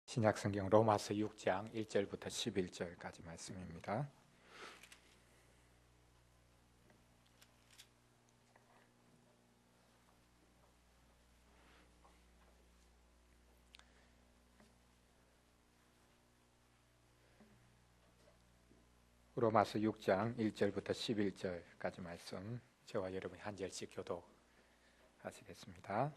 신약성경 로마서 6장 1절부터 11절까지 말씀입니다. 로마서 6장 1절부터 11절까지 말씀, 저와 여러분이 한 절씩 교독하시겠습니다.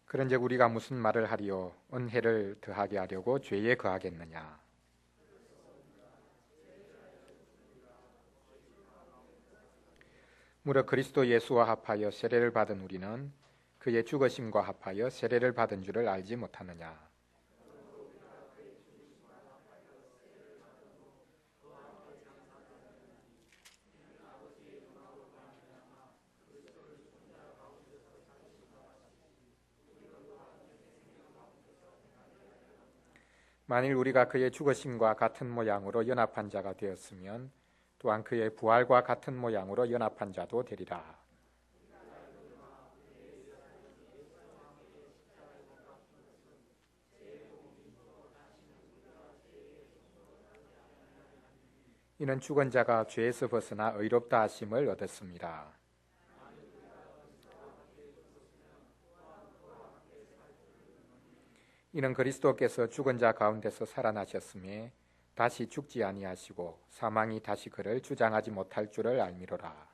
그런즉 우리가 무슨 말을 하리요? 은혜를 더하게 하려고 죄에 거하겠느냐? 무릇 그리스도 예수와 합하여 세례를 받은 우리는 그의 죽으심과 합하여 세례를 받은 줄을 알지 못하느냐? 만일 우리가 그의 죽으심과 같은 모양으로 연합한 자가 되었으면 또한 그의 부활과 같은 모양으로 연합한 자도 되리라. 이는 죽은 자가 죄에서 벗어나 의롭다 하심을 얻었습니다. 이는 그리스도께서 죽은 자 가운데서 살아나셨음에 다시 죽지 아니하시고 사망이 다시 그를 주장하지 못할 줄을 알미로라.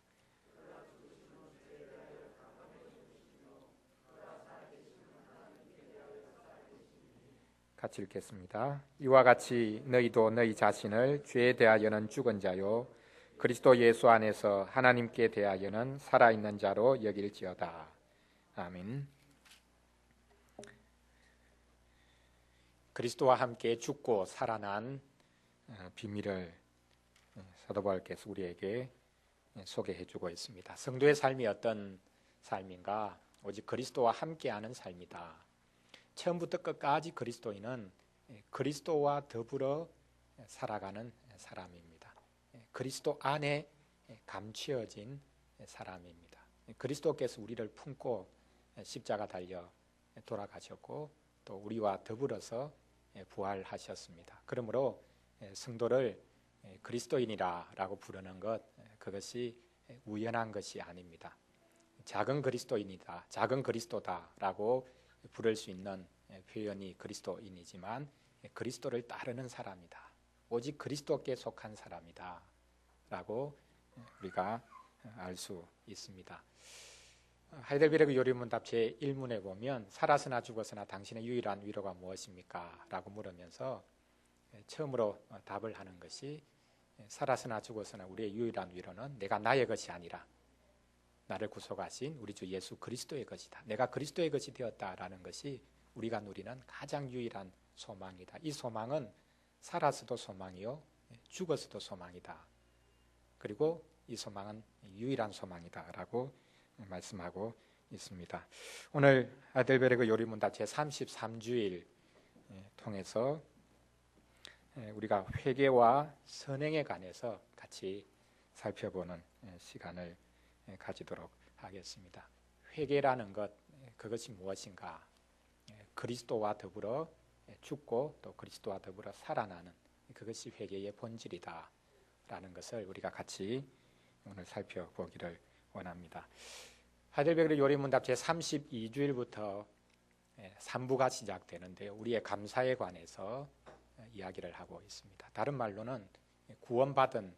같이 읽겠습니다. 이와 같이 너희도 너희 자신을 죄에 대하여는 죽은 자요 그리스도 예수 안에서 하나님께 대하여는 살아있는 자로 여길지어다. 아멘. 그리스도와 함께 죽고 살아난 비밀을 사도 바울께서 우리에게 소개해주고 있습니다. 성도의 삶이 어떤 삶인가? 오직 그리스도와 함께하는 삶이다. 처음부터 끝까지 그리스도인은 그리스도와 더불어 살아가는 사람입니다. 그리스도 안에 감추어진 사람입니다. 그리스도께서 우리를 품고 십자가 달려 돌아가셨고 또 우리와 더불어서 부활하셨습니다. 그러므로 성도를 그리스도인이라고 부르는 것, 그것이 우연한 것이 아닙니다. 작은 그리스도인이다, 작은 그리스도다라고 부를 수 있는 표현이 그리스도인이지만 그리스도를 따르는 사람이다, 오직 그리스도께 속한 사람이다 라고 우리가 알 수 있습니다. 하이델베르그 요리문답 제1문에 보면 살아서나 죽어서나 당신의 유일한 위로가 무엇입니까? 라고 물으면서 처음으로 답을 하는 것이 살아서나 죽어서나 우리의 유일한 위로는 내가 나의 것이 아니라 나를 구속하신 우리 주 예수 그리스도의 것이다. 내가 그리스도의 것이 되었다라는 것이 우리가 누리는 가장 유일한 소망이다. 이 소망은 살아서도 소망이요 죽어서도 소망이다. 그리고 이 소망은 유일한 소망이다라고 말씀하고 있습니다. 오늘 하이델베르그 요리문답 제33주일 통해서 우리가 회개와 선행에 관해서 같이 살펴보는 시간을 가지도록 하겠습니다. 회개라는 것, 그것이 무엇인가? 그리스도와 더불어 죽고 또 그리스도와 더불어 살아나는 그것이 회개의 본질이다 라는 것을 우리가 같이 오늘 살펴보기를 원합니다. 하이델베르그 요리문답 제32주일부터 3부가 시작되는데요. 우리의 감사에 관해서 이야기를 하고 있습니다. 다른 말로는 구원받은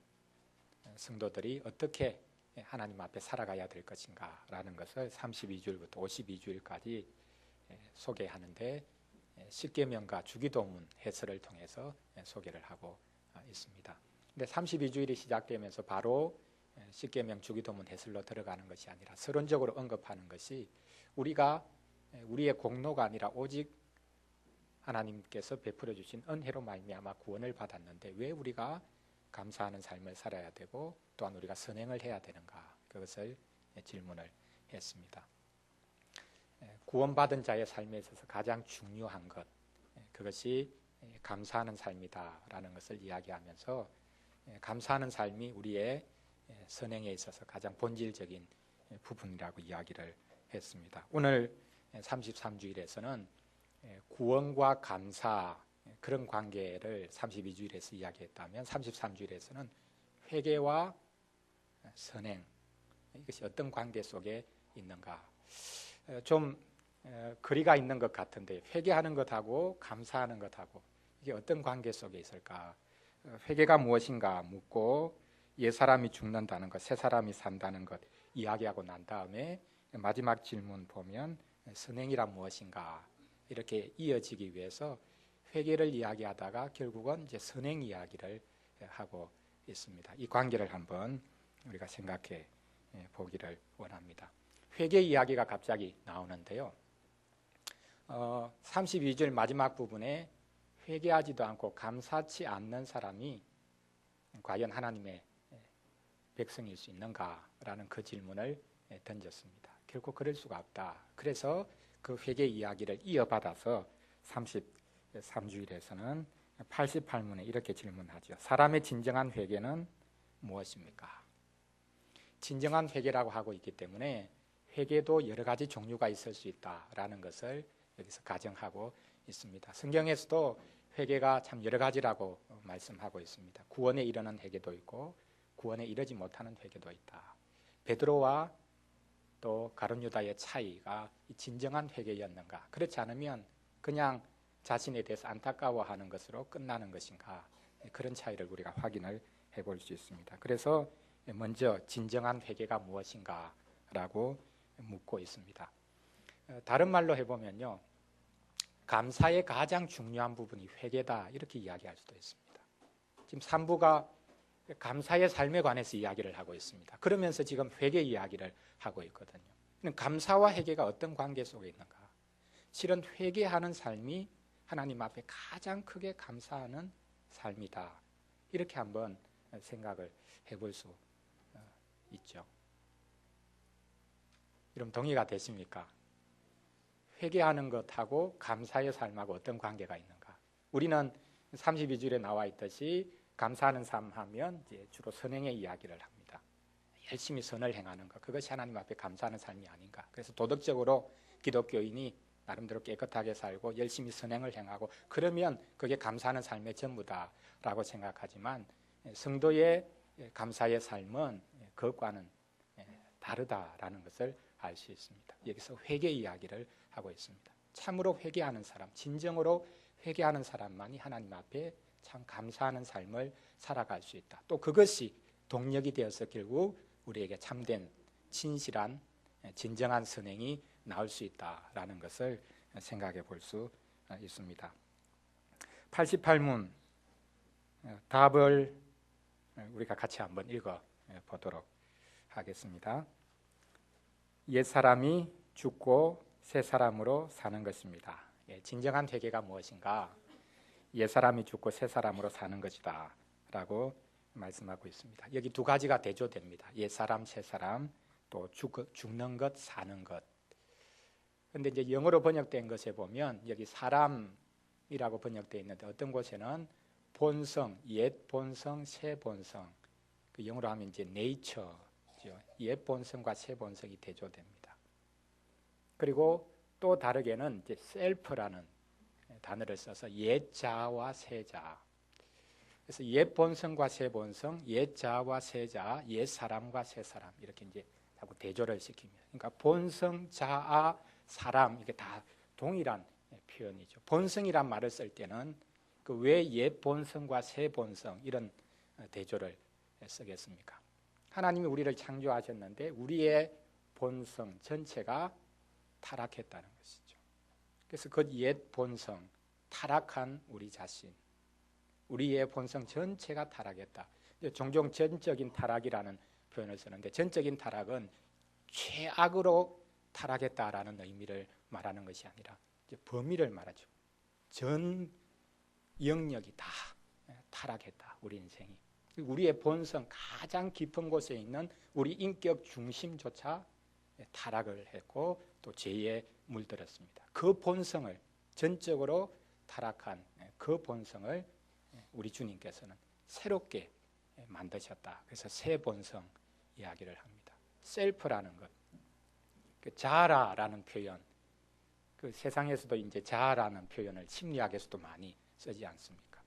성도들이 어떻게 하나님 앞에 살아가야 될 것인가 라는 것을 32주일부터 52주일까지 소개하는데 십계명과 주기도문 해설을 통해서 소개를 하고 있습니다. 근데 32주일이 시작되면서 바로 십계명 주기도문 해설로 들어가는 것이 아니라 서론적으로 언급하는 것이 우리가 우리의 공로가 아니라 오직 하나님께서 베풀어 주신 은혜로 말미암아 구원을 받았는데 왜 우리가 감사하는 삶을 살아야 되고 또한 우리가 선행을 해야 되는가, 그것을 질문을 했습니다. 구원받은 자의 삶에 있어서 가장 중요한 것, 그것이 감사하는 삶이다라는 것을 이야기하면서 감사하는 삶이 우리의 선행에 있어서 가장 본질적인 부분이라고 이야기를 했습니다. 오늘 33주일에서는 구원과 감사 그런 관계를 32주일에서 이야기했다면 33주일에서는 회개와 선행 이것이 어떤 관계 속에 있는가 좀 거리가 있는 것 같은데 회개하는 것하고 감사하는 것하고 이게 어떤 관계 속에 있을까? 회개가 무엇인가 묻고 옛사람이 죽는다는 것, 새사람이 산다는 것 이야기하고 난 다음에 마지막 질문 보면 선행이란 무엇인가 이렇게 이어지기 위해서 회개를 이야기하다가 결국은 이제 선행 이야기를 하고 있습니다. 이 관계를 한번 우리가 생각해 보기를 원합니다. 회개 이야기가 갑자기 나오는데요. 32절 마지막 부분에 회개하지도 않고 감사치 않는 사람이 과연 하나님의 백성일 수 있는가라는 그 질문을 던졌습니다. 결코 그럴 수가 없다. 그래서 그 회개 이야기를 이어받아서 33주일에서는 88문에 이렇게 질문하죠. 사람의 진정한 회개는 무엇입니까? 진정한 회개라고 하고 있기 때문에 회개도 여러 가지 종류가 있을 수 있다라는 것을 여기서 가정하고 있습니다. 성경에서도 회개가 참 여러 가지라고 말씀하고 있습니다. 구원에 이르는 회개도 있고 구원에 이르지 못하는 회개도 있다. 베드로와 또 가룟 유다의 차이가 진정한 회개였는가? 그렇지 않으면 그냥 자신에 대해서 안타까워하는 것으로 끝나는 것인가? 그런 차이를 우리가 확인을 해볼 수 있습니다. 그래서 먼저 진정한 회개가 무엇인가라고 묻고 있습니다. 다른 말로 해보면요, 감사의 가장 중요한 부분이 회개다 이렇게 이야기할 수도 있습니다. 지금 3부가 감사의 삶에 관해서 이야기를 하고 있습니다. 그러면서 지금 회개 이야기를 하고 있거든요. 감사와 회개가 어떤 관계 속에 있는가? 실은 회개하는 삶이 하나님 앞에 가장 크게 감사하는 삶이다. 이렇게 한번 생각을 해볼 수 있죠. 여러분 동의가 되십니까? 회개하는 것하고 감사의 삶하고 어떤 관계가 있는가? 우리는 32절에 나와 있듯이 감사하는 삶 하면 이제 주로 선행의 이야기를 합니다. 열심히 선을 행하는 것, 그것이 하나님 앞에 감사하는 삶이 아닌가? 그래서 도덕적으로 기독교인이 나름대로 깨끗하게 살고 열심히 선행을 행하고 그러면 그게 감사하는 삶의 전부다라고 생각하지만 성도의 감사의 삶은 그것과는 다르다라는 것을 알 수 있습니다. 여기서 회개 이야기를 하고 있습니다. 참으로 회개하는 사람, 진정으로 회개하는 사람만이 하나님 앞에 참 감사하는 삶을 살아갈 수 있다. 또 그것이 동력이 되어서 결국 우리에게 참된 진실한 진정한 선행이 나올 수 있다라는 것을 생각해 볼 수 있습니다. 88문 답을 우리가 같이 한번 읽어 보도록 하겠습니다. 옛사람이 죽고 새 사람으로 사는 것입니다. 진정한 회개가 무엇인가? 옛사람이 죽고 새 사람으로 사는 것이다 라고 말씀하고 있습니다. 여기 두 가지가 대조됩니다. 옛사람, 새 사람, 또 죽는 것, 사는 것. 그런데 이제 영어로 번역된 것에 보면 여기 사람이라고 번역되어 있는데 어떤 곳에는 본성, 옛 본성, 새 본성. 그 영어로 하면 이제 nature죠. 옛 본성과 새 본성이 대조됩니다. 그리고 또 다르게는 이제 self라는 단어를 써서 옛 자와 새 자. 그래서 옛 본성과 새 본성, 옛 자와 새 자, 옛 사람과 새 사람 이렇게 이제 자꾸 대조를 시킵니다. 그러니까 본성, 자아, 사람 이게 다 동일한 표현이죠. 본성이란 말을 쓸 때는 그 왜 옛 본성과 새 본성 이런 대조를 쓰겠습니까? 하나님이 우리를 창조하셨는데 우리의 본성 전체가 타락했다는 것이죠. 그래서 그 옛 본성, 타락한 우리 자신, 우리의 본성 전체가 타락했다. 종종 전적인 타락이라는 표현을 쓰는데 전적인 타락은 최악으로 타락했다라는 의미를 말하는 것이 아니라 이제 범위를 말하죠. 전 영역이 다 타락했다. 우리 인생이. 우리의 본성 가장 깊은 곳에 있는 우리 인격 중심조차 타락을 했고 또 죄에 물들었습니다. 그 본성을 전적으로 타락한 그 본성을 우리 주님께서는 새롭게 만드셨다. 그래서 새 본성 이야기를 합니다. 셀프라는 것, 자라라는 표현, 그 세상에서도 이제 자아라는 표현을 심리학에서도 많이 쓰지 않습니까?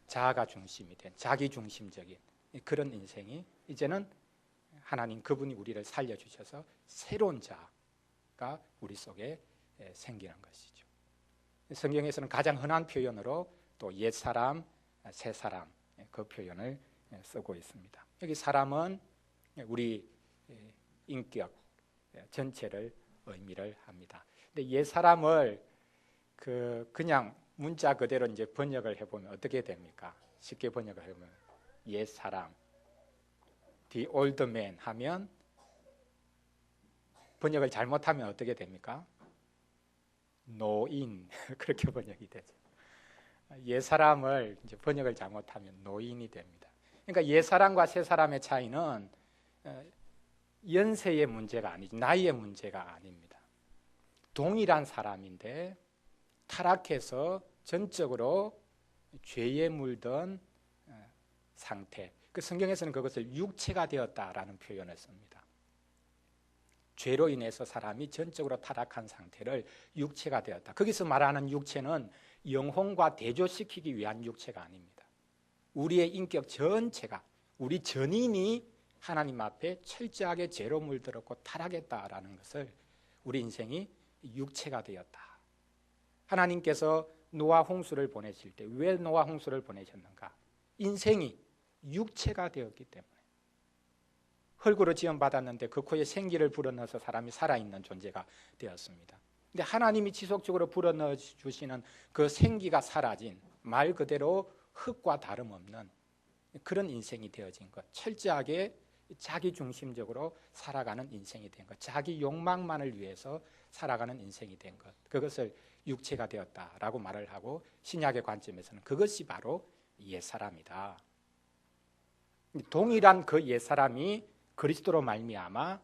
자아가 중심이 된 자기 중심적인 그런 인생이 이제는 하나님 그분이 우리를 살려주셔서 새로운 자아가 우리 속에 생기는 것이죠. 성경에서는 가장 흔한 표현으로 또 옛사람, 새사람 그 표현을 쓰고 있습니다. 여기 사람은 우리 인격 전체를 의미를 합니다. 근데 옛사람을 그냥 문자 그대로 이제 번역을 해보면 어떻게 됩니까? 쉽게 번역을 해보면 옛사람, the old man 하면 번역을 잘못하면 어떻게 됩니까? 노인 그렇게 번역이 되죠. 옛사람을 이제 번역을 잘못하면 노인이 됩니다. 그러니까 옛사람과 새사람의 차이는 연세의 문제가 아니죠. 나이의 문제가 아닙니다. 동일한 사람인데 타락해서 전적으로 죄에 물든 상태. 그 성경에서는 그것을 육체가 되었다라는 표현을 씁니다. 죄로 인해서 사람이 전적으로 타락한 상태를 육체가 되었다. 거기서 말하는 육체는 영혼과 대조시키기 위한 육체가 아닙니다. 우리의 인격 전체가, 우리 전인이 하나님 앞에 철저하게 죄로 물들었고 타락했다라는 것을 우리 인생이 육체가 되었다. 하나님께서 노아 홍수를 보내실 때 왜 노아 홍수를 보내셨는가? 인생이 육체가 되었기 때문에. 흙으로 지음받았는데 그 코에 생기를 불어넣어서 사람이 살아있는 존재가 되었습니다. 근데 하나님이 지속적으로 불어넣어 주시는 그 생기가 사라진 말 그대로 흙과 다름없는 그런 인생이 되어진 것. 철저하게 자기 중심적으로 살아가는 인생이 된 것. 자기 욕망만을 위해서 살아가는 인생이 된 것. 그것을 육체가 되었다라고 말을 하고 신약의 관점에서는 그것이 바로 옛사람이다. 동일한 그 옛사람이 그리스도로 말미암아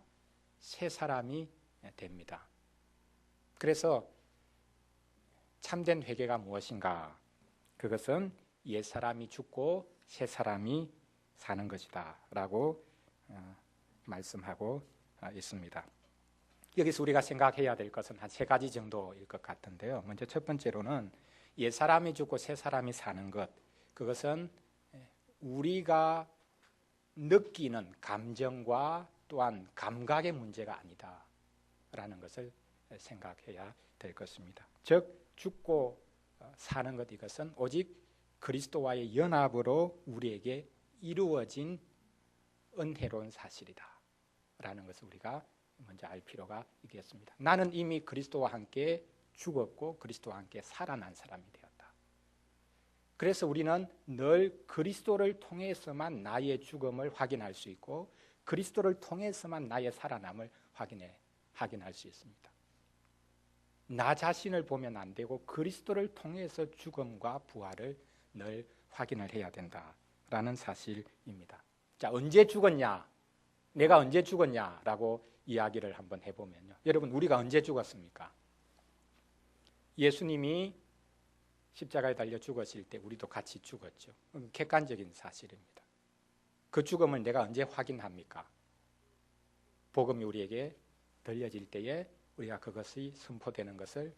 새 사람이 됩니다. 그래서 참된 회개가 무엇인가? 그것은 옛사람이 죽고 새 사람이 사는 것이다 라고 말씀하고 있습니다. 여기서 우리가 생각해야 될 것은 한 세 가지 정도일 것 같은데요. 먼저 첫 번째로는 옛사람이 죽고 새 사람이 사는 것, 그것은 우리가 느끼는 감정과 또한 감각의 문제가 아니다라는 것을 생각해야 될 것입니다. 즉 죽고 사는 것, 이것은 오직 그리스도와의 연합으로 우리에게 이루어진 은혜로운 사실이다라는 것을 우리가 먼저 알 필요가 있겠습니다. 나는 이미 그리스도와 함께 죽었고 그리스도와 함께 살아난 사람이 되었다. 그래서 우리는 늘 그리스도를 통해서만 나의 죽음을 확인할 수 있고 그리스도를 통해서만 나의 살아남을 확인할 수 있습니다. 나 자신을 보면 안 되고 그리스도를 통해서 죽음과 부활을 늘 확인을 해야 된다라는 사실입니다. 자, 언제 죽었냐? 내가 언제 죽었냐라고 이야기를 한번 해보면요. 여러분, 우리가 언제 죽었습니까? 예수님이 십자가에 달려 죽었을 때 우리도 같이 죽었죠. 객관적인 사실입니다. 그 죽음을 내가 언제 확인합니까? 복음이 우리에게 들려질 때에 우리가 그것이 선포되는 것을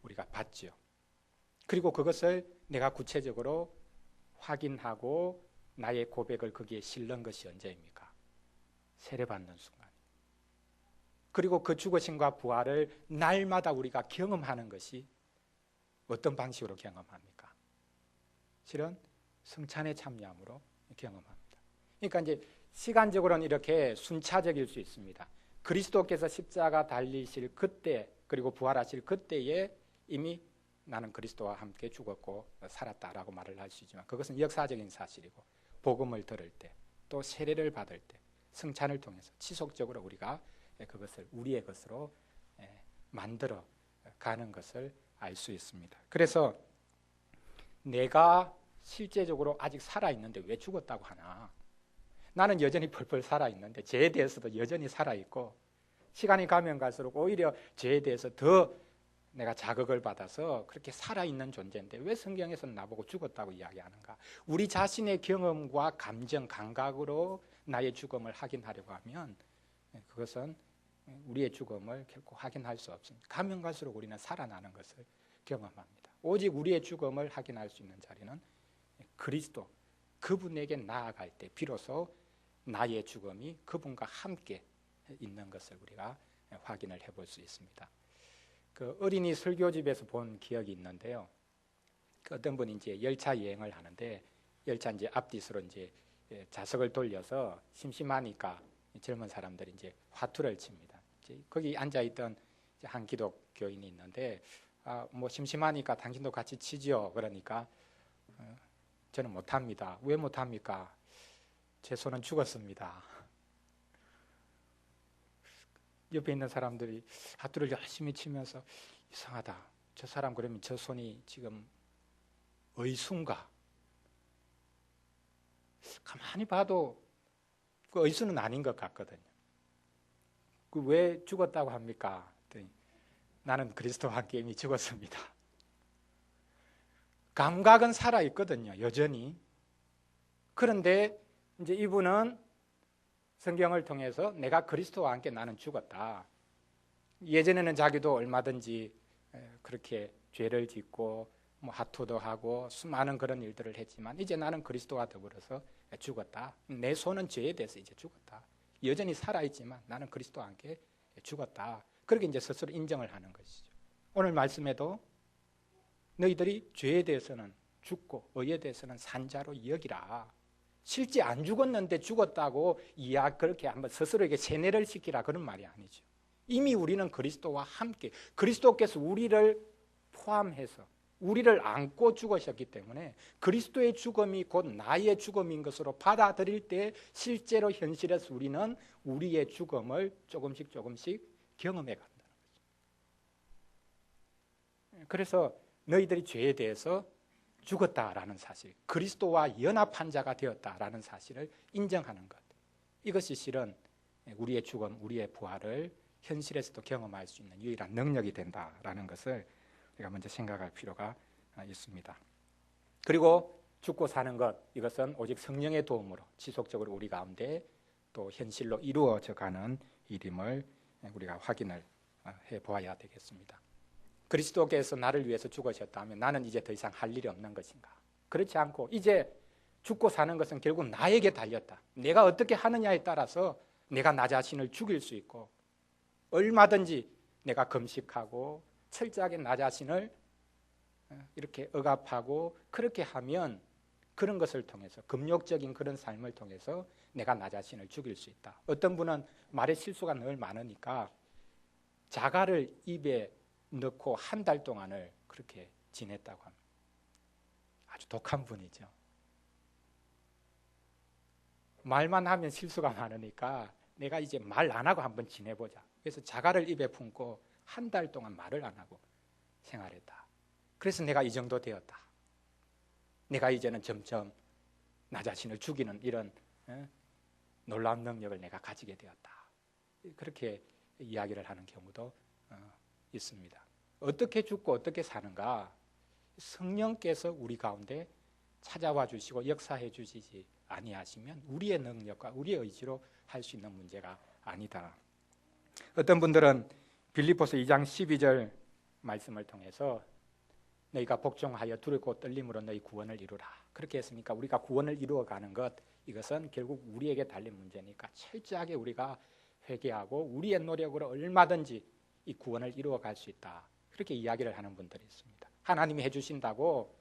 우리가 봤죠. 그리고 그것을 내가 구체적으로 확인하고 나의 고백을 거기에 실는 것이 언제입니까? 세례받는 순간. 그리고 그 죽으심과 부활을 날마다 우리가 경험하는 것이 어떤 방식으로 경험합니까? 실은 성찬에 참여함으로 경험합니다. 그러니까 이제 시간적으로는 이렇게 순차적일 수 있습니다. 그리스도께서 십자가 달리실 그때 그리고 부활하실 그때에 이미 나는 그리스도와 함께 죽었고 살았다라고 말을 할 수 있지만 그것은 역사적인 사실이고 복음을 들을 때 또 세례를 받을 때 성찬을 통해서 지속적으로 우리가 그것을 우리의 것으로 만들어 가는 것을 알 수 있습니다. 그래서 내가 실제적으로 아직 살아있는데 왜 죽었다고 하나? 나는 여전히 펄펄 살아있는데 죄에 대해서도 여전히 살아있고 시간이 가면 갈수록 오히려 죄에 대해서 더 내가 자극을 받아서 그렇게 살아있는 존재인데 왜 성경에서는 나보고 죽었다고 이야기하는가? 우리 자신의 경험과 감정, 감각으로 나의 죽음을 확인하려고 하면 그것은 우리의 죽음을 결코 확인할 수 없습니다. 가면 갈수록 우리는 살아나는 것을 경험합니다. 오직 우리의 죽음을 확인할 수 있는 자리는 그리스도, 그분에게 나아갈 때 비로소 나의 죽음이 그분과 함께 있는 것을 우리가 확인을 해볼 수 있습니다. 그 어린이 설교집에서 본 기억이 있는데요. 그 어떤 분이 이제 열차 여행을 하는데 열차 이제 앞뒤로 이제 좌석을 돌려서 심심하니까 젊은 사람들이 이제 화투를 칩니다. 이제 거기 앉아 있던 한 기독교인이 있는데 뭐 심심하니까 당신도 같이 치죠. 그러니까 저는 못합니다. 왜 못합니까? 제 손은 죽었습니다. 옆에 있는 사람들이 화투를 열심히 치면서 이상하다. 저 사람 그러면 저 손이 지금 의순가? 가만히 봐도 그 의순은 아닌 것 같거든요. 그 왜 죽었다고 합니까? 나는 그리스도와 함께 이미 죽었습니다. 감각은 살아있거든요, 여전히. 그런데 이제 이분은 성경을 통해서 내가 그리스도와 함께 나는 죽었다. 예전에는 자기도 얼마든지 그렇게 죄를 짓고 뭐 하투도 하고 수많은 그런 일들을 했지만 이제 나는 그리스도와 더불어서 죽었다. 내 손은 죄에 대해서 이제 죽었다. 여전히 살아있지만 나는 그리스도와 함께 죽었다. 그렇게 이제 스스로 인정을 하는 것이죠. 오늘 말씀에도 너희들이 죄에 대해서는 죽고 의에 대해서는 산 자로 여기라. 실제 안 죽었는데 죽었다고 그렇게 한번 스스로에게 세뇌를 시키라 그런 말이 아니죠. 이미 우리는 그리스도와 함께 그리스도께서 우리를 포함해서 우리를 안고 죽으셨기 때문에 그리스도의 죽음이 곧 나의 죽음인 것으로 받아들일 때 실제로 현실에서 우리는 우리의 죽음을 조금씩 경험해 간다는 거죠. 그래서 너희들이 죄에 대해서 죽었다라는 사실, 그리스도와 연합한 자가 되었다라는 사실을 인정하는 것, 이것이 실은 우리의 죽음, 우리의 부활을 현실에서도 경험할 수 있는 유일한 능력이 된다라는 것을 우리가 먼저 생각할 필요가 있습니다. 그리고 죽고 사는 것, 이것은 오직 성령의 도움으로 지속적으로 우리 가운데 또 현실로 이루어져 가는 일임을 우리가 확인을 해보아야 되겠습니다. 그리스도께서 나를 위해서 죽으셨다면 나는 이제 더 이상 할 일이 없는 것인가? 그렇지 않고 이제 죽고 사는 것은 결국 나에게 달렸다. 내가 어떻게 하느냐에 따라서 내가 나 자신을 죽일 수 있고 얼마든지 내가 금식하고 철저하게 나 자신을 이렇게 억압하고 그렇게 하면 그런 것을 통해서 금욕적인 그런 삶을 통해서 내가 나 자신을 죽일 수 있다. 어떤 분은 말에 실수가 늘 많으니까 자갈을 입에 넣고 한 달 동안을 그렇게 지냈다고 합니다. 아주 독한 분이죠. 말만 하면 실수가 많으니까 내가 이제 말 안 하고 한번 지내보자. 그래서 자갈을 입에 품고 한 달 동안 말을 안 하고 생활했다. 그래서 내가 이 정도 되었다. 내가 이제는 점점 나 자신을 죽이는 이런 놀라운 능력을 내가 가지게 되었다. 그렇게 이야기를 하는 경우도 있습니다. 어떻게 죽고 어떻게 사는가? 성령께서 우리 가운데 찾아와 주시고 역사해 주시지 아니하시면 우리의 능력과 우리의 의지로 할 수 있는 문제가 아니다. 어떤 분들은 빌립보서 2장 12절 말씀을 통해서 너희가 복종하여 두렵고 떨림으로 너희 구원을 이루라. 그렇게 했으니까 우리가 구원을 이루어가는 것, 이것은 결국 우리에게 달린 문제니까 철저하게 우리가 회개하고 우리의 노력으로 얼마든지 이 구원을 이루어갈 수 있다. 그렇게 이야기를 하는 분들이 있습니다. 하나님이 해주신다고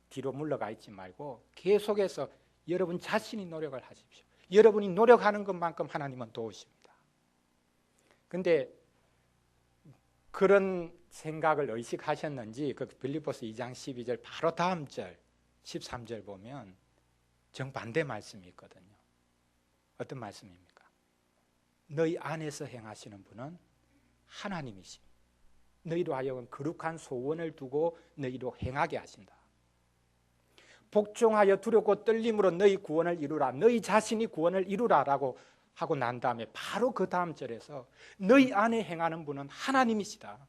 뒤로 물러가 있지 말고 계속해서 여러분 자신이 노력을 하십시오. 여러분이 노력하는 것만큼 하나님은 도우십니다. 그런데 그런 생각을 의식하셨는지 그 빌립보서 2장 12절 바로 다음 절 13절 보면 정반대 말씀이 있거든요. 어떤 말씀입니까? 너희 안에서 행하시는 분은 하나님이십니다. 너희로 하여금 거룩한 소원을 두고 너희로 행하게 하신다. 복종하여 두렵고 떨림으로 너희 구원을 이루라. 너희 자신이 구원을 이루라라고 하고 난 다음에 바로 그 다음 절에서 너희 안에 행하는 분은 하나님이시다.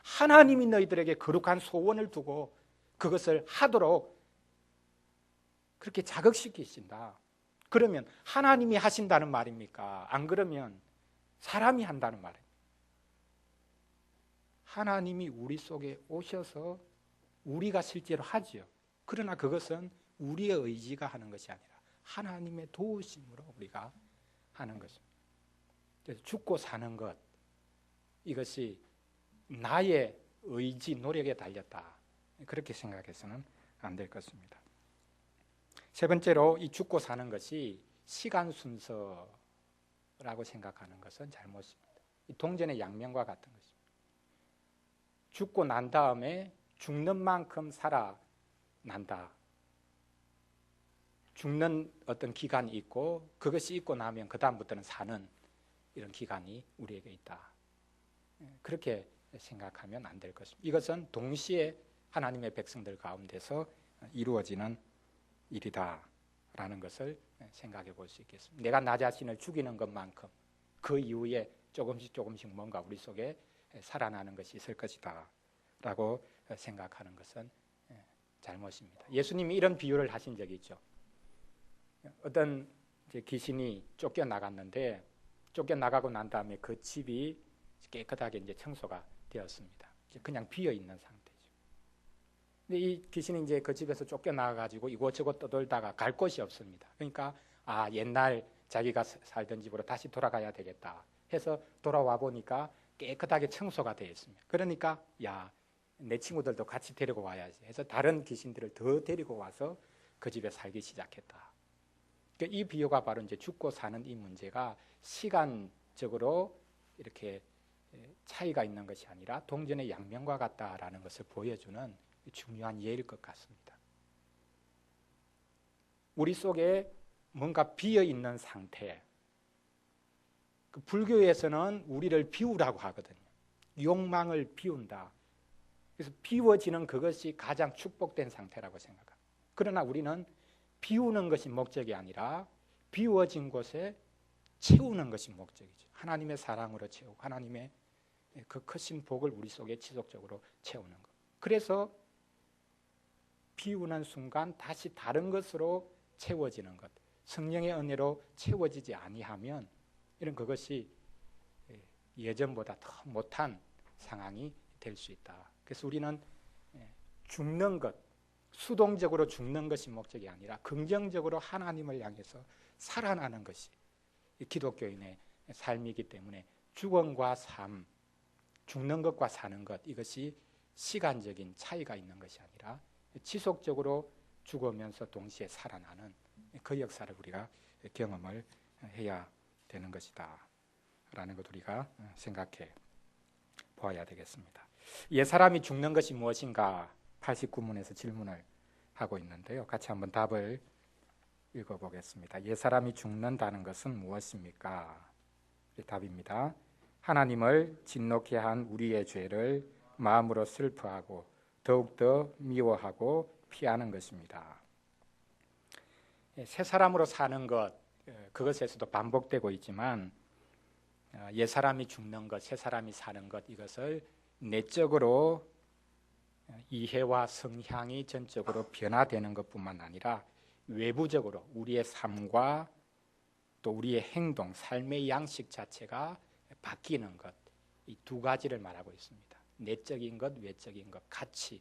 하나님이 너희들에게 거룩한 소원을 두고 그것을 하도록 그렇게 자극시키신다. 그러면 하나님이 하신다는 말입니까? 안 그러면 사람이 한다는 말이에요. 하나님이 우리 속에 오셔서 우리가 실제로 하지요. 그러나 그것은 우리의 의지가 하는 것이 아니라 하나님의 도우심으로 우리가 하는 것입니다. 그래서 죽고 사는 것, 이것이 나의 의지, 노력에 달렸다, 그렇게 생각해서는 안 될 것입니다. 세 번째로, 이 죽고 사는 것이 시간 순서라고 생각하는 것은 잘못입니다. 이 동전의 양면과 같은 것입니다. 죽고 난 다음에 죽는 만큼 살아난다. 죽는 어떤 기간이 있고, 그것이 있고 나면 그 다음부터는 사는 이런 기간이 우리에게 있다. 그렇게 생각하면 안 될 것입니다. 이것은 동시에 하나님의 백성들 가운데서 이루어지는 일이다라는 것을 생각해 볼 수 있겠습니다. 내가 나 자신을 죽이는 것만큼 그 이후에 조금씩 뭔가 우리 속에 살아나는 것이 있을 것이다 라고 생각하는 것은 잘못입니다. 예수님이 이런 비유를 하신 적이 있죠. 어떤 귀신이 쫓겨나갔는데, 쫓겨나가고 난 다음에 그 집이 깨끗하게 이제 청소가 되었습니다. 그냥 비어 있는 상태죠. 근데 이 귀신이 이제 그 집에서 쫓겨나가지고 이곳저곳 떠돌다가 갈 곳이 없습니다. 그러니까 옛날 자기가 살던 집으로 다시 돌아가야 되겠다 해서 돌아와 보니까 깨끗하게 청소가 되어 있습니다. 그러니까 내 친구들도 같이 데리고 와야지 해서 다른 귀신들을 더 데리고 와서 그 집에 살기 시작했다. 그러니까 이 비유가 바로 이제 죽고 사는 이 문제가 시간적으로 이렇게 차이가 있는 것이 아니라 동전의 양면과 같다라는 것을 보여주는 중요한 예일 것 같습니다. 우리 속에 뭔가 비어 있는 상태, 그 불교에서는 우리를 비우라고 하거든요. 욕망을 비운다. 그래서 비워지는 그것이 가장 축복된 상태라고 생각합니다. 그러나 우리는 비우는 것이 목적이 아니라 비워진 곳에 채우는 것이 목적이죠. 하나님의 사랑으로 채우고 하나님의 그 크신 복을 우리 속에 지속적으로 채우는 것. 그래서 비우는 순간 다시 다른 것으로 채워지는 것, 성령의 은혜로 채워지지 아니하면 이런 그것이 예전보다 더 못한 상황이 될 수 있다. 그래서 우리는 죽는 것, 수동적으로 죽는 것이 목적이 아니라 긍정적으로 하나님을 향해서 살아나는 것이 기독교인의 삶이기 때문에 죽음과 삶, 죽는 것과 사는 것, 이것이 시간적인 차이가 있는 것이 아니라 지속적으로 죽으면서 동시에 살아나는 그 역사를 우리가 경험을 해야 되는 것이다 라는 것 우리가 생각해 보아야 되겠습니다. 옛사람이 죽는 것이 무엇인가 89문에서 질문을 하고 있는데요. 같이 한번 답을 읽어보겠습니다. 옛사람이 죽는다는 것은 무엇입니까? 답입니다. 하나님을 진노케 한 우리의 죄를 마음으로 슬퍼하고 더욱더 미워하고 피하는 것입니다. 새 사람으로 사는 것, 그것에서도 반복되고 있지만 옛사람이 죽는 것, 새 사람이 사는 것, 이것을 내적으로 이해와 성향이 전적으로 변화되는 것뿐만 아니라 외부적으로 우리의 삶과 또 우리의 행동, 삶의 양식 자체가 바뀌는 것, 이 두 가지를 말하고 있습니다. 내적인 것, 외적인 것 같이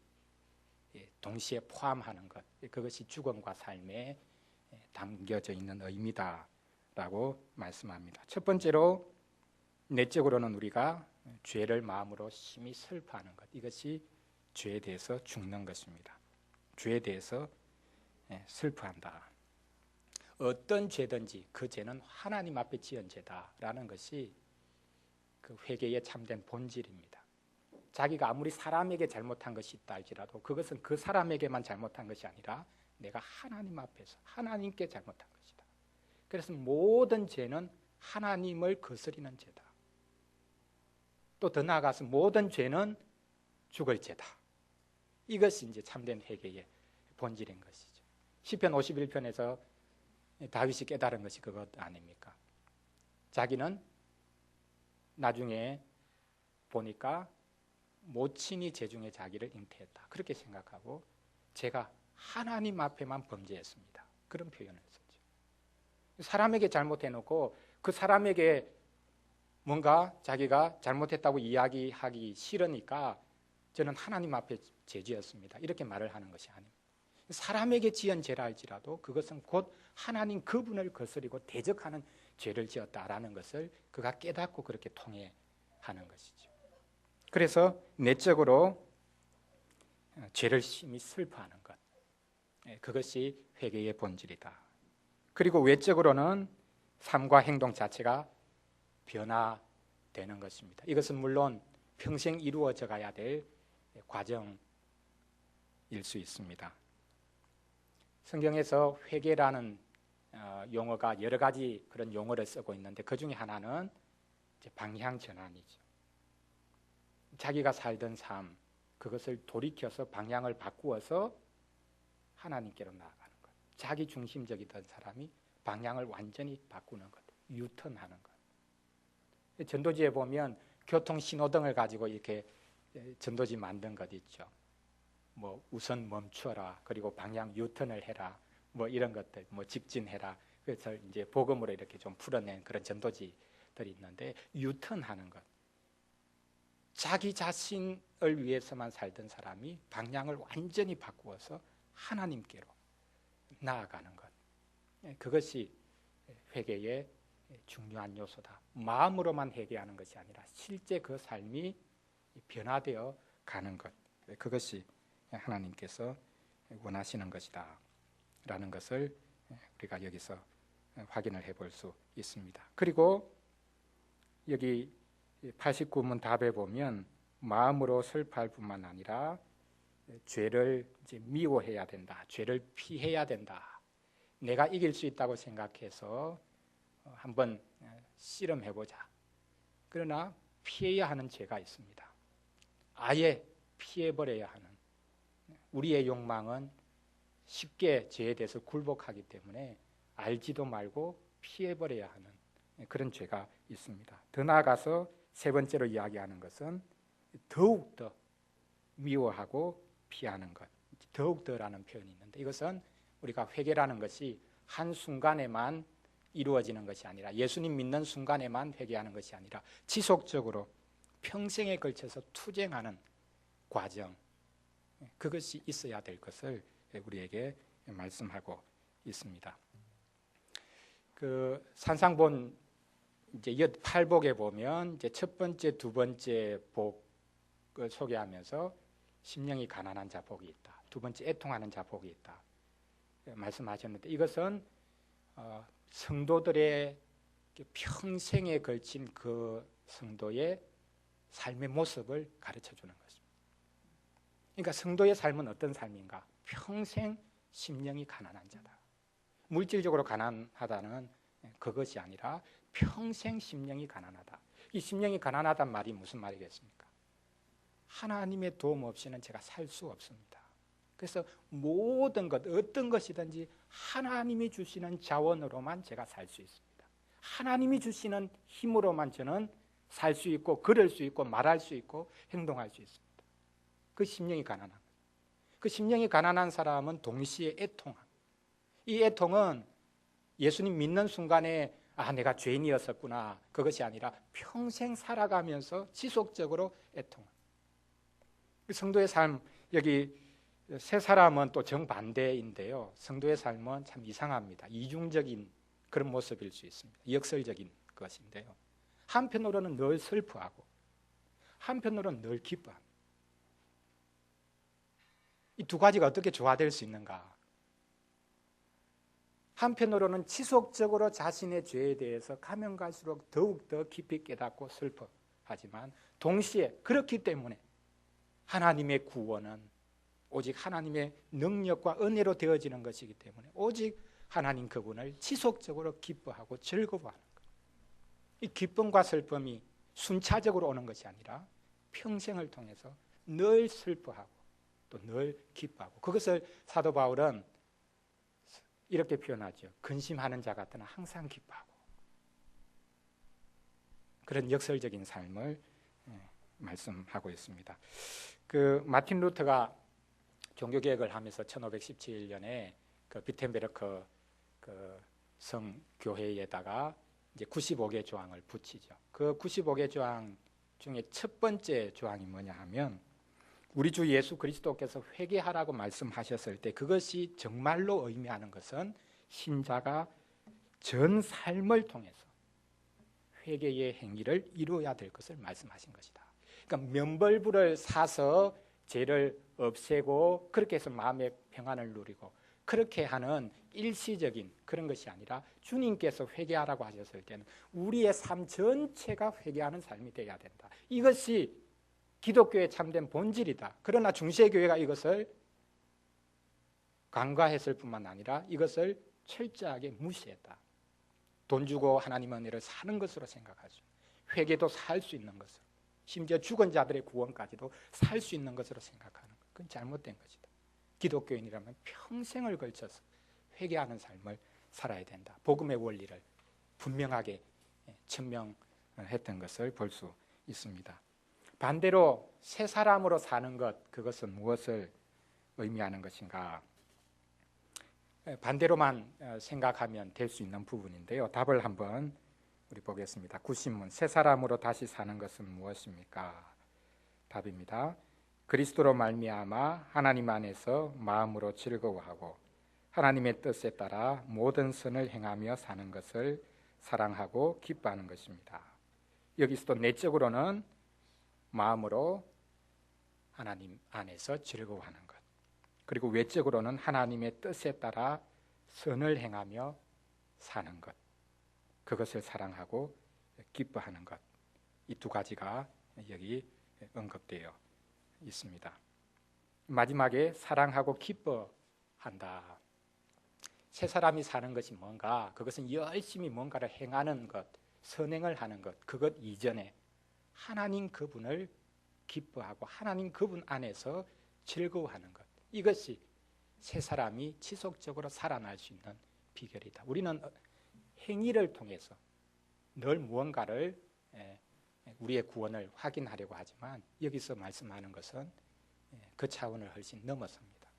동시에 포함하는 것, 그것이 죽음과 삶에 담겨져 있는 의미다라고 말씀합니다. 첫 번째로 내적으로는 우리가 죄를 마음으로 심히 슬퍼하는 것, 이것이 죄에 대해서 죽는 것입니다. 죄에 대해서 슬퍼한다. 어떤 죄든지 그 죄는 하나님 앞에 지은 죄다라는 것이 그 회개의 참된 본질입니다. 자기가 아무리 사람에게 잘못한 것이 있다 할지라도 그것은 그 사람에게만 잘못한 것이 아니라 내가 하나님 앞에서 하나님께 잘못한 것이다. 그래서 모든 죄는 하나님을 거스리는 죄다. 또 더 나아가서 모든 죄는 죽을 죄다. 이것이 이제 참된 회개의 본질인 것이죠. 시편 51편에서 다윗이 깨달은 것이 그것 아닙니까? 자기는 나중에 보니까 모친이 죄 중에 자기를 잉태했다. 그렇게 생각하고 제가 하나님 앞에만 범죄했습니다. 그런 표현을 썼죠. 사람에게 잘못해놓고 그 사람에게 뭔가 자기가 잘못했다고 이야기하기 싫으니까 저는 하나님 앞에 죄지었습니다, 이렇게 말을 하는 것이 아닙니다. 사람에게 지은 죄라 할지라도 그것은 곧 하나님 그분을 거스리고 대적하는 죄를 지었다라는 것을 그가 깨닫고 그렇게 통회하는 것이죠. 그래서 내적으로 죄를 심히 슬퍼하는 것, 그것이 회개의 본질이다. 그리고 외적으로는 삶과 행동 자체가 변화되는 것입니다. 이것은 물론 평생 이루어져 가야 될 과정일 수 있습니다. 성경에서 회개라는 용어가 여러 가지 그런 용어를 쓰고 있는데 그 중에 하나는 방향 전환이죠. 자기가 살던 삶, 그것을 돌이켜서 방향을 바꾸어서 하나님께로 나아가는 것. 자기 중심적이던 사람이 방향을 완전히 바꾸는 것, 유턴하는 것. 전도지에 보면 교통 신호등을 가지고 이렇게 전도지 만든 것 있죠. 뭐 우선 멈춰라, 그리고 방향 유턴을 해라, 뭐 이런 것들, 뭐 직진해라. 그래서 이제 복음으로 이렇게 좀 풀어낸 그런 전도지들이 있는데, 유턴하는 것. 자기 자신을 위해서만 살던 사람이 방향을 완전히 바꾸어서 하나님께로 나아가는 것. 그것이 회개의 중요한 요소다. 마음으로만 회개하는 것이 아니라 실제 그 삶이 변화되어 가는 것. 그것이 하나님께서 원하시는 것이다 라는 것을 우리가 여기서 확인을 해볼 수 있습니다. 그리고 여기 89문 답에 보면 마음으로 슬퍼할 뿐만 아니라 죄를 이제 미워해야 된다, 죄를 피해야 된다. 내가 이길 수 있다고 생각해서 한번 씨름해보자. 그러나 피해야 하는 죄가 있습니다. 아예 피해버려야 하는, 우리의 욕망은 쉽게 죄에 대해서 굴복하기 때문에 알지도 말고 피해버려야 하는 그런 죄가 있습니다. 더 나아가서 세 번째로 이야기하는 것은 더욱더 미워하고 피하는 것. 더욱더라는 표현이 있는데, 이것은 우리가 회개라는 것이 한순간에만 이루어지는 것이 아니라, 예수님 믿는 순간에만 회개하는 것이 아니라 지속적으로 평생에 걸쳐서 투쟁하는 과정, 그것이 있어야 될 것을 우리에게 말씀하고 있습니다. 그 산상본 이제 팔복에 보면 이제 첫 번째, 두 번째 복을 소개하면서 심령이 가난한 자 복이 있다, 두 번째 애통하는 자 복이 있다 말씀하셨는데, 이것은 성도들의 평생에 걸친 그 성도의 삶의 모습을 가르쳐 주는 것입니다. 그러니까 성도의 삶은 어떤 삶인가? 평생 심령이 가난한 자다. 물질적으로 가난하다는 그것이 아니라 평생 심령이 가난하다. 이 심령이 가난하단 말이 무슨 말이겠습니까? 하나님의 도움 없이는 제가 살 수 없습니다. 그래서 모든 것, 어떤 것이든지 하나님이 주시는 자원으로만 제가 살 수 있습니다. 하나님이 주시는 힘으로만 저는 살 수 있고, 걸을 수 있고, 말할 수 있고, 행동할 수 있습니다. 그 심령이 가난한 거예요. 그 심령이 가난한 사람은 동시에 애통함. 이 애통은 예수님 믿는 순간에 내가 죄인이었었구나, 그것이 아니라 평생 살아가면서 지속적으로 애통함. 성도의 삶, 여기 세 사람은 또 정반대인데요, 성도의 삶은 참 이상합니다. 이중적인 그런 모습일 수 있습니다. 역설적인 것인데요, 한편으로는 늘 슬퍼하고 한편으로는 늘 기뻐합니다. 이 두 가지가 어떻게 조화될 수 있는가? 한편으로는 지속적으로 자신의 죄에 대해서 가면 갈수록 더욱더 깊이 깨닫고 슬퍼하지만, 동시에 그렇기 때문에 하나님의 구원은 오직 하나님의 능력과 은혜로 되어지는 것이기 때문에 오직 하나님 그분을 지속적으로 기뻐하고 즐거워하는 것. 이 기쁨과 슬픔이 순차적으로 오는 것이 아니라 평생을 통해서 늘 슬퍼하고 또 늘 기뻐하고, 그것을 사도 바울은 이렇게 표현하죠. 근심하는 자 같으나 항상 기뻐하고. 그런 역설적인 삶을 말씀하고 있습니다. 그 마틴 루터가 종교개혁을 하면서 1517년에 그 비텐베르크 그 성교회에다가 이제 95개 조항을 붙이죠. 그 95개 조항 중에 첫 번째 조항이 뭐냐 하면 우리 주 예수 그리스도께서 회개하라고 말씀하셨을 때 그것이 정말로 의미하는 것은 신자가 전 삶을 통해서 회개의 행위를 이루어야 될 것을 말씀하신 것이다. 그러니까 면벌부를 사서 죄를 없애고 그렇게 해서 마음의 평안을 누리고 그렇게 하는 일시적인 그런 것이 아니라 주님께서 회개하라고 하셨을 때는 우리의 삶 전체가 회개하는 삶이 되어야 된다. 이것이 기독교의 참된 본질이다. 그러나 중세교회가 이것을 간과했을 뿐만 아니라 이것을 철저하게 무시했다. 돈 주고 하나님 은혜를 사는 것으로 생각하죠. 회개도 살 수 있는 것으로, 심지어 죽은 자들의 구원까지도 살 수 있는 것으로 생각하는 것, 그건 잘못된 것이다. 기독교인이라면 평생을 걸쳐서 회개하는 삶을 살아야 된다. 복음의 원리를 분명하게 천명했던 것을 볼 수 있습니다. 반대로 새 사람으로 사는 것, 그것은 무엇을 의미하는 것인가? 반대로만 생각하면 될 수 있는 부분인데요. 답을 한번 우리 보겠습니다. 구신문, 새 사람으로 다시 사는 것은 무엇입니까? 답입니다. 그리스도로 말미암아 하나님 안에서 마음으로 즐거워하고 하나님의 뜻에 따라 모든 선을 행하며 사는 것을 사랑하고 기뻐하는 것입니다. 여기서도 내적으로는 마음으로 하나님 안에서 즐거워하는 것, 그리고 외적으로는 하나님의 뜻에 따라 선을 행하며 사는 것, 그것을 사랑하고 기뻐하는 것, 이 두 가지가 여기 언급되어 있습니다. 마지막에 사랑하고 기뻐한다. 새 사람이 사는 것이 뭔가? 그것은 열심히 뭔가를 행하는 것, 선행을 하는 것, 그것 이전에 하나님 그분을 기뻐하고 하나님 그분 안에서 즐거워하는 것, 이것이 새 사람이 지속적으로 살아날 수 있는 비결이다. 우리는 행위를 통해서 늘 무언가를 우리의 구원을 확인하려고 하지만 여기서 말씀하는 것은 그 차원을 훨씬 넘어섭니다.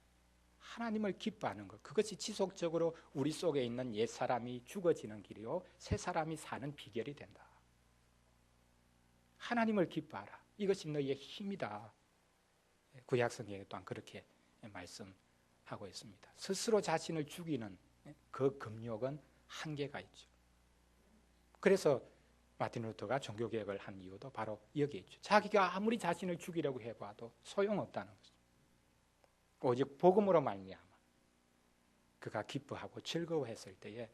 하나님을 기뻐하는 것, 그것이 지속적으로 우리 속에 있는 옛 사람이 죽어지는 길이요 새 사람이 사는 비결이 된다. 하나님을 기뻐하라. 이것이 너희의 힘이다. 구약성경에 또한 그렇게 말씀하고 있습니다. 스스로 자신을 죽이는 그 금욕은 한계가 있죠. 그래서 마틴 루터가 종교개혁을 한 이유도 바로 여기에 있죠. 자기가 아무리 자신을 죽이려고 해봐도 소용없다는 것입니다. 오직 복음으로 말미암아 그가 기뻐하고 즐거워했을 때에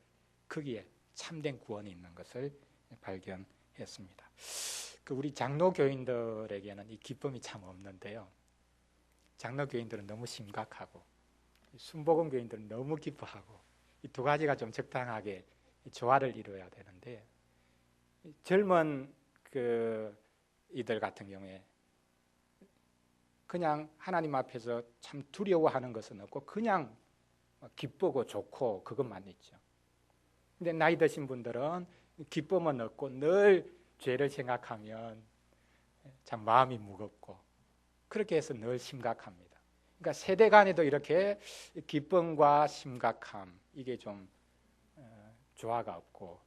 거기에 참된 구원이 있는 것을 발견했습니다. 우리 장로교인들에게는 이 기쁨이 참 없는데요. 장로교인들은 너무 심각하고 순복음 교인들은 너무 기뻐하고 이 두 가지가 좀 적당하게 조화를 이루어야 되는데 젊은 이들 같은 경우에 그냥 하나님 앞에서 참 두려워하는 것은 없고 그냥 기쁘고 좋고 그것만 있죠. 근데 나이 드신 분들은 기쁨은 없고 늘 죄를 생각하면 참 마음이 무겁고 그렇게 해서 늘 심각합니다. 그러니까 세대 간에도 이렇게 기쁨과 심각함 이게 좀 조화가 없고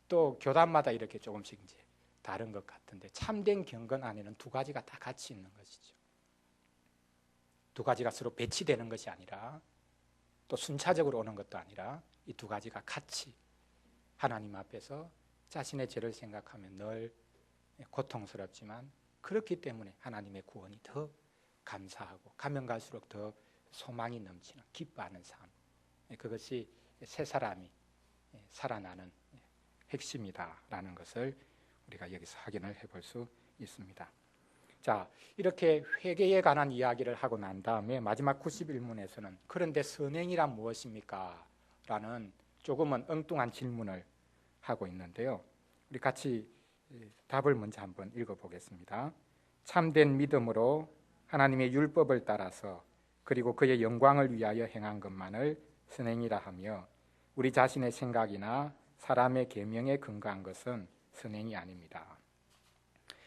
또 교단마다 이렇게 조금씩 이제 다른 것 같은데 참된 경건 안에는 두 가지가 다 같이 있는 것이죠. 두 가지가 서로 배치되는 것이 아니라 또 순차적으로 오는 것도 아니라 이 두 가지가 같이 하나님 앞에서 자신의 죄를 생각하면 늘 고통스럽지만 그렇기 때문에 하나님의 구원이 더 감사하고 가면 갈수록 더 소망이 넘치는 기뻐하는 삶, 그것이 새 사람이 살아나는 핵심이다라는 것을 우리가 여기서 확인을 해볼 수 있습니다. 자, 이렇게 회개에 관한 이야기를 하고 난 다음에 마지막 91문에서는 그런데 선행이란 무엇입니까? 라는 조금은 엉뚱한 질문을 하고 있는데요. 우리 같이 답을 먼저 한번 읽어보겠습니다. 참된 믿음으로 하나님의 율법을 따라서 그리고 그의 영광을 위하여 행한 것만을 선행이라 하며 우리 자신의 생각이나 사람의 계명에 근거한 것은 선행이 아닙니다.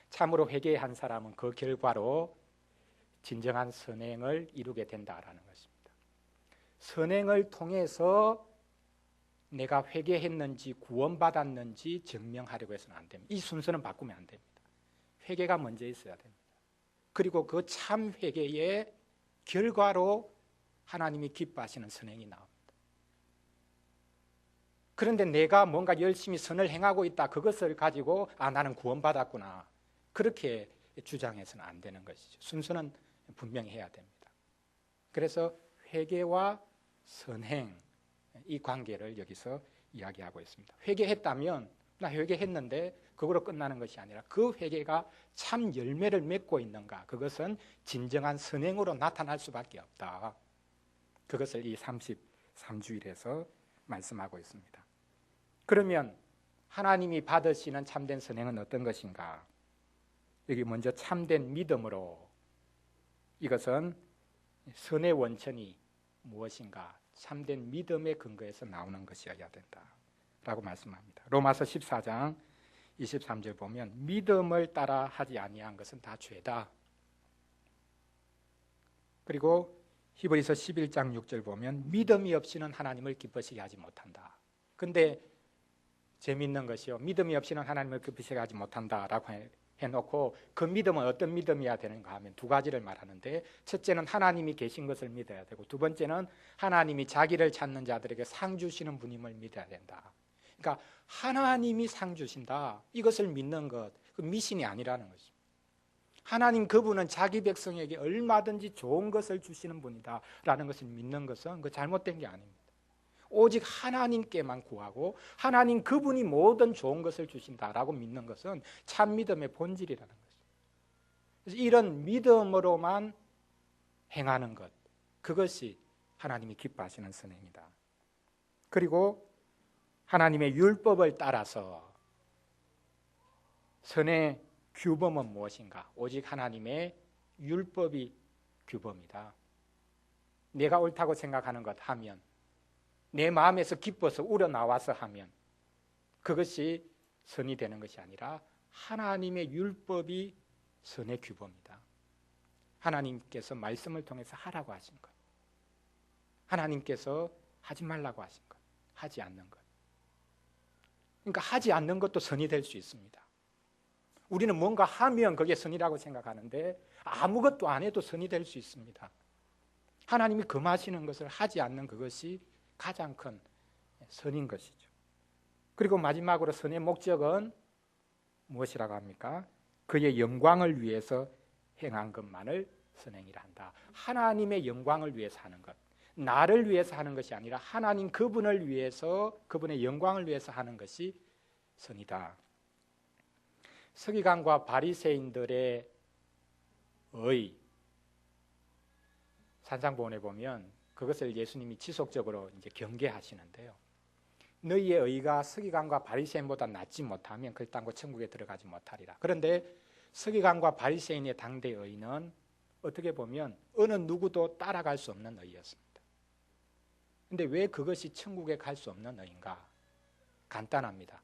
참으로 회개한 사람은 그 결과로 진정한 선행을 이루게 된다라는 것입니다. 선행을 통해서 내가 회개했는지 구원받았는지 증명하려고 해서는 안 됩니다. 이 순서는 바꾸면 안 됩니다. 회개가 먼저 있어야 됩니다. 그리고 그 참 회개의 결과로 하나님이 기뻐하시는 선행이 나옵니다. 그런데 내가 뭔가 열심히 선을 행하고 있다, 그것을 가지고 나는 구원받았구나, 그렇게 주장해서는 안 되는 것이죠. 순서는 분명히 해야 됩니다. 그래서 회개와 선행, 이 관계를 여기서 이야기하고 있습니다. 회개했다면 나 회개했는데 그거로 끝나는 것이 아니라 그 회개가 참 열매를 맺고 있는가, 그것은 진정한 선행으로 나타날 수밖에 없다. 그것을 이 33주일에서 말씀하고 있습니다. 그러면 하나님이 받으시는 참된 선행은 어떤 것인가? 여기 먼저 참된 믿음으로, 이것은 선의 원천이 무엇인가? 참된 믿음의 근거에서 나오는 것이어야 된다라고 말씀합니다. 로마서 14장 23절 보면 믿음을 따라 하지 아니한 것은 다 죄다. 그리고 히브리서 11장 6절 보면 믿음이 없이는 하나님을 기쁘시게 하지 못한다. 근데 재미있는 것이요, 믿음이 없이는 하나님을 기쁘시게 하지 못한다라고 해놓고 그 믿음은 어떤 믿음이어야 되는가 하면 두 가지를 말하는데, 첫째는 하나님이 계신 것을 믿어야 되고, 두 번째는 하나님이 자기를 찾는 자들에게 상 주시는 분임을 믿어야 된다. 그러니까 하나님이 상 주신다, 이것을 믿는 것, 그 미신이 아니라는 것입니다. 하나님 그분은 자기 백성에게 얼마든지 좋은 것을 주시는 분이다 라는 것을 믿는 것은 그 잘못된 게 아닙니다. 오직 하나님께만 구하고 하나님 그분이 모든 좋은 것을 주신다라고 믿는 것은 참 믿음의 본질이라는 것입니다. 그래서 이런 믿음으로만 행하는 것, 그것이 하나님이 기뻐하시는 선행이다. 그리고 하나님의 율법을 따라서 선의 규범은 무엇인가? 오직 하나님의 율법이 규범이다. 내가 옳다고 생각하는 것 하면, 내 마음에서 기뻐서 우러나와서 하면 그것이 선이 되는 것이 아니라 하나님의 율법이 선의 규범이다. 하나님께서 말씀을 통해서 하라고 하신 것, 하나님께서 하지 말라고 하신 것, 하지 않는 것. 그러니까 하지 않는 것도 선이 될 수 있습니다. 우리는 뭔가 하면 그게 선이라고 생각하는데 아무것도 안 해도 선이 될 수 있습니다. 하나님이 금하시는 것을 하지 않는 그것이 가장 큰 선인 것이죠. 그리고 마지막으로 선의 목적은 무엇이라고 합니까? 그의 영광을 위해서 행한 것만을 선행이라 한다. 하나님의 영광을 위해서 하는 것, 나를 위해서 하는 것이 아니라 하나님 그분을 위해서, 그분의 영광을 위해서 하는 것이 선이다. 서기관과 바리새인들의 산상보훈에 보면 그것을 예수님이 지속적으로 이제 경계하시는데요. 너희의 의가 서기관과 바리새인보다 낫지 못하면 그딴 거 천국에 들어가지 못하리라. 그런데 서기관과 바리새인의 당대의 의는 어떻게 보면 어느 누구도 따라갈 수 없는 의였습니다. 그런데 왜 그것이 천국에 갈 수 없는 의인가? 간단합니다.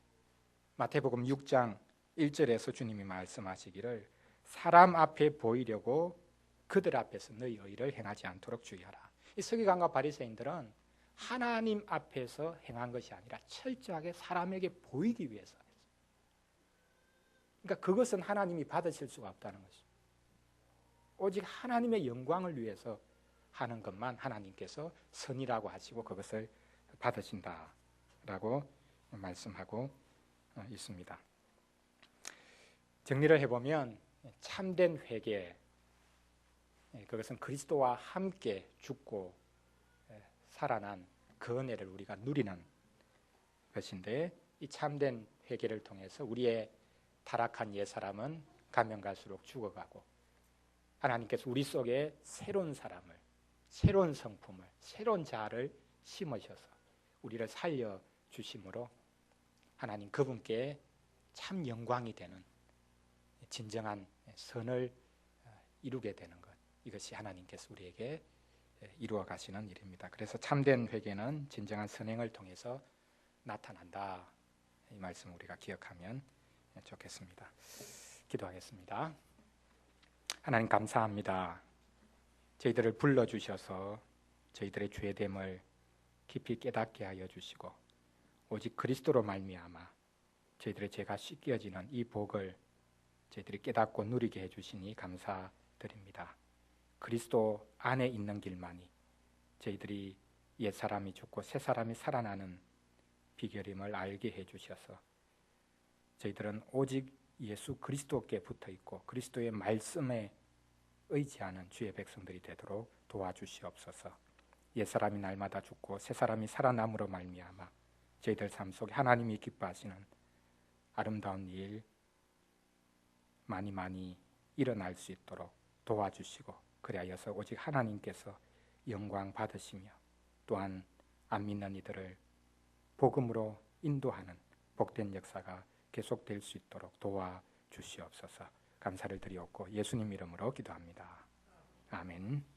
마태복음 6장 1절에서 주님이 말씀하시기를 사람 앞에 보이려고 그들 앞에서 너희 의를 행하지 않도록 주의하라. 이 서기관과 바리새인들은 하나님 앞에서 행한 것이 아니라 철저하게 사람에게 보이기 위해서 했어요. 그러니까 그것은 하나님이 받으실 수가 없다는 것입니다. 오직 하나님의 영광을 위해서 하는 것만 하나님께서 선이라고 하시고 그것을 받으신다라고 말씀하고 있습니다. 정리를 해보면 참된 회개, 그것은 그리스도와 함께 죽고 살아난 그 은혜를 우리가 누리는 것인데, 이 참된 회개를 통해서 우리의 타락한 옛사람은 가면 갈수록 죽어가고 하나님께서 우리 속에 새로운 사람을, 새로운 성품을, 새로운 자아를 심으셔서 우리를 살려주심으로 하나님 그분께 참 영광이 되는 진정한 선을 이루게 되는 것, 이것이 하나님께서 우리에게 이루어 가시는 일입니다. 그래서 참된 회개는 진정한 선행을 통해서 나타난다. 이 말씀 우리가 기억하면 좋겠습니다. 기도하겠습니다. 하나님 감사합니다. 저희들을 불러주셔서 저희들의 죄됨을 깊이 깨닫게 하여 주시고 오직 그리스도로 말미암아 저희들의 죄가 씻겨지는 이 복을 저희들이 깨닫고 누리게 해주시니 감사드립니다. 그리스도 안에 있는 길만이 저희들이 옛 사람이 죽고 새 사람이 살아나는 비결임을 알게 해주셔서 저희들은 오직 예수 그리스도께 붙어있고 그리스도의 말씀에 의지하는 주의 백성들이 되도록 도와주시옵소서. 옛 사람이 날마다 죽고 새 사람이 살아남으로 말미암아 저희들 삶 속에 하나님이 기뻐하시는 아름다운 일 많이 일어날 수 있도록 도와주시고 그리하여서 오직 하나님께서 영광 받으시며 또한 안 믿는 이들을 복음으로 인도하는 복된 역사가 계속될 수 있도록 도와주시옵소서. 감사를 드리옵고 예수님 이름으로 기도합니다. 아멘.